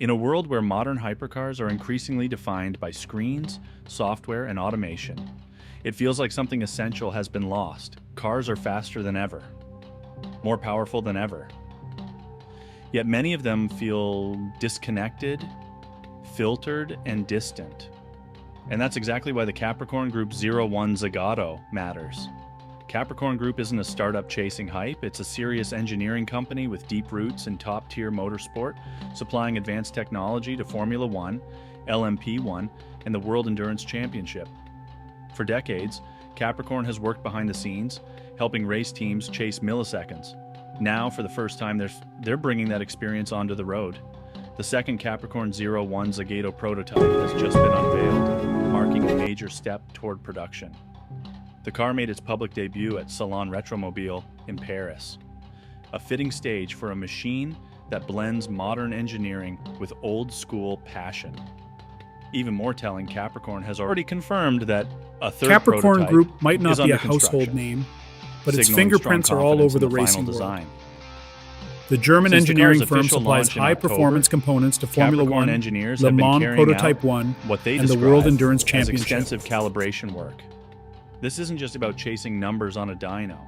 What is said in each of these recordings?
In a world where modern hypercars are increasingly defined by screens, software, and automation, it feels like something essential has been lost. Cars are faster than ever, more powerful than ever. Yet many of them feel disconnected, filtered, and distant. And that's exactly why the Capricorn Group 01 Zagato matters. Capricorn Group isn't a startup chasing hype, it's a serious engineering company with deep roots in top-tier motorsport, supplying advanced technology to Formula One, LMP1, and the World Endurance Championship. For decades, Capricorn has worked behind the scenes, helping race teams chase milliseconds. Now, for the first time, they're bringing that experience onto the road. The second Capricorn 01 Zagato prototype has just been unveiled, marking a major step toward production. The car made its public debut at Salon Rétromobile in Paris, a fitting stage for a machine that blends modern engineering with old-school passion. Even more telling, Capricorn has already confirmed that a third Capricorn Group might is not be under a household construction, name, but its signaling fingerprints strong are all confidence over the in final racing world. design. The German Since the engineering car's firm official supplies launch in high-performance October, components to Formula Capricorn One, engineers Le have been Mans carrying Prototype out 1, what they and the describe World Endurance as Championship. extensive calibration work. This isn't just about chasing numbers on a dyno.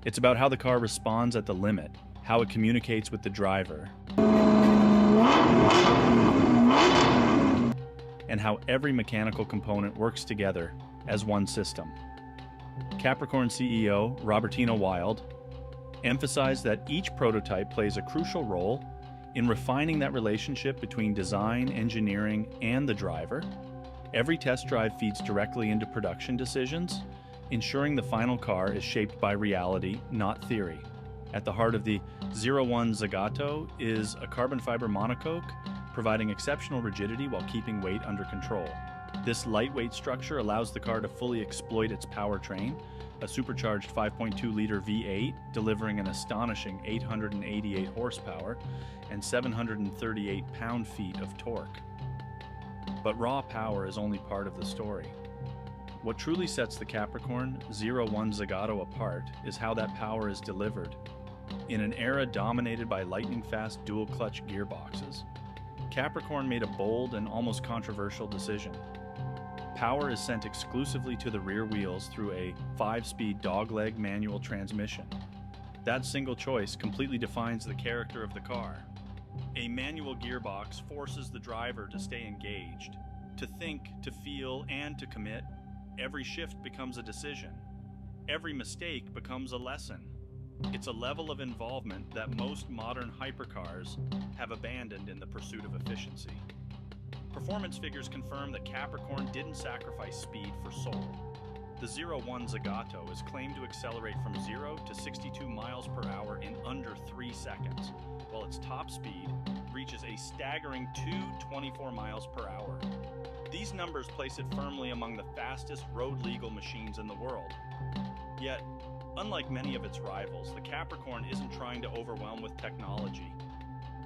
It's about how the car responds at the limit, how it communicates with the driver, and how every mechanical component works together as one system. Capricorn CEO Robertino Wild emphasized that each prototype plays a crucial role in refining that relationship between design, engineering, and the driver. Every test drive feeds directly into production decisions, ensuring the final car is shaped by reality, not theory. At the heart of the 01 Zagato is a carbon fiber monocoque, providing exceptional rigidity while keeping weight under control. This lightweight structure allows the car to fully exploit its powertrain, a supercharged 5.2-liter V8 delivering an astonishing 888 horsepower and 738 pound-feet of torque. But raw power is only part of the story. What truly sets the Capricorn 01 Zagato apart is how that power is delivered. In an era dominated by lightning-fast dual-clutch gearboxes, Capricorn made a bold and almost controversial decision. Power is sent exclusively to the rear wheels through a 5-speed dogleg manual transmission. That single choice completely defines the character of the car. A manual gearbox forces the driver to stay engaged, to think, to feel, and to commit. Every shift becomes a decision. Every mistake becomes a lesson. It's a level of involvement that most modern hypercars have abandoned in the pursuit of efficiency. Performance figures confirm that Capricorn didn't sacrifice speed for soul. The 01 Zagato is claimed to accelerate from 0 to 62 miles per hour in under 3 seconds, while its top speed reaches a staggering 224 miles per hour. These numbers place it firmly among the fastest road-legal machines in the world. Yet, unlike many of its rivals, the Capricorn isn't trying to overwhelm with technology.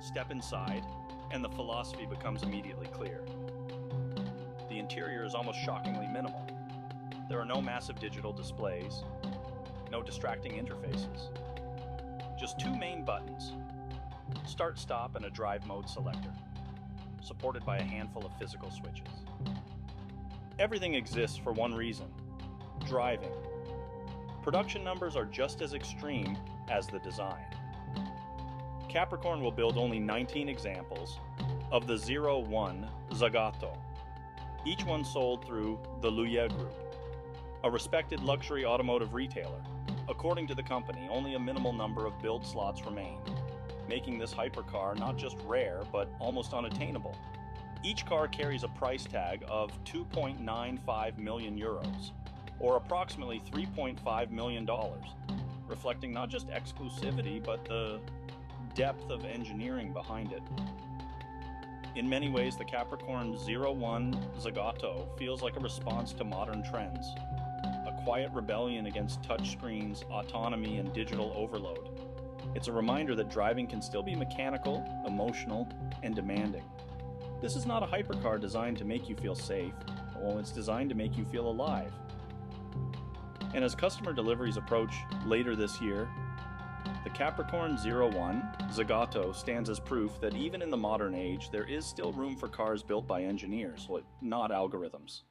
Step inside, and the philosophy becomes immediately clear. The interior is almost shockingly minimal. There are no massive digital displays, no distracting interfaces. Just 2 main buttons, start-stop and a drive mode selector, supported by a handful of physical switches. Everything exists for one reason: driving. Production numbers are just as extreme as the design. Capricorn will build only 19 examples of the 01 Zagato, each one sold through the Luya Group, a respected luxury automotive retailer. According to the company, only a minimal number of build slots remain, making this hypercar not just rare, but almost unattainable. Each car carries a price tag of 2.95 million euros, or approximately $3.5 million, reflecting not just exclusivity, but the depth of engineering behind it. In many ways, the Capricorn 01 Zagato feels like a response to modern trends, a quiet rebellion against touchscreens, autonomy, and digital overload. It's a reminder that driving can still be mechanical, emotional, and demanding. This is not a hypercar designed to make you feel safe. Well, it's designed to make you feel alive. And as customer deliveries approach later this year, The Capricorn 01 Zagato stands as proof that even in the modern age, there is still room for cars built by engineers, not algorithms.